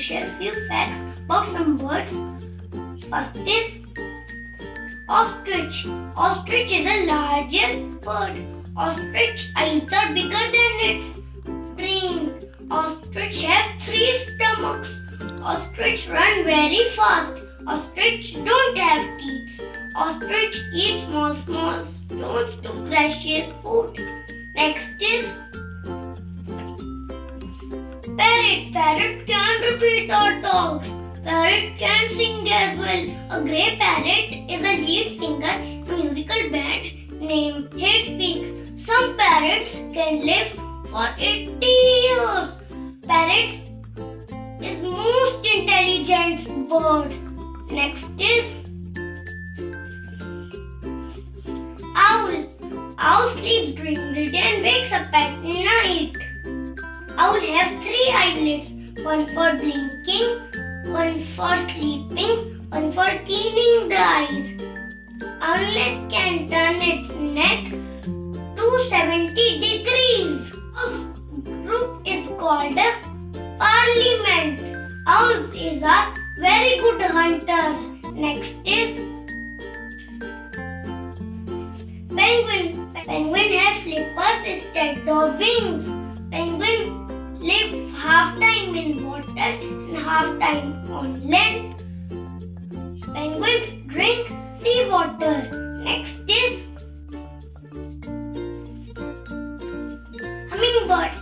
share few facts about some birds. First is ostrich. Ostrich is the largest bird. Ostrich eyes are bigger than its brain. Ostrich have 3 stomachs. Ostrich run very fast. Ostrich don't have teeth. Ostrich eats small stones to crush his food. Next is parrot. Parrot can repeat our talks. Parrot can sing as well. A grey parrot is a lead singer in a musical band named Pig. Some parrots can live for 80 years. Parrots is most intelligent bird. Next is owl. Owl sleeps during the day and wakes up at night. Owl has 3 eyelids, one for blinking, one for sleeping, one for cleaning the eyes. Owlet can turn its neck to 70 degrees. Owl's group is called a parliament. Owls is a very good hunters. Next is penguin. Penguin have flippers instead of wings. Penguins live half time in water and half time on land. Penguins drink seawater. Next is hummingbird.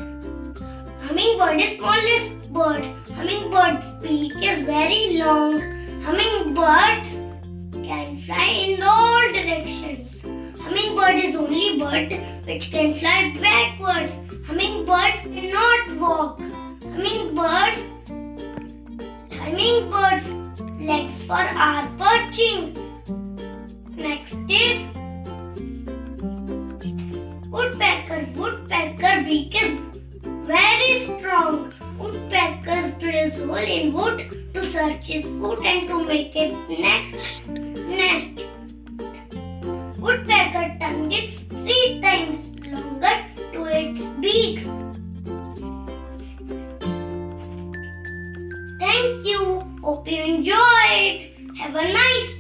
Hummingbird is smallest bird. Hummingbird's beak is very long. Hummingbirds can fly in all directions. Hummingbird is only bird which can fly backwards. Hummingbirds cannot walk. Hummingbirds' legs are perching. Next is woodpecker. Woodpecker beak is very strong. Woodpecker drills hole in wood to search his food and to make its nest. Woodpecker tongue is 3 times longer to its beak. Thank you. Hope you enjoyed. Have a nice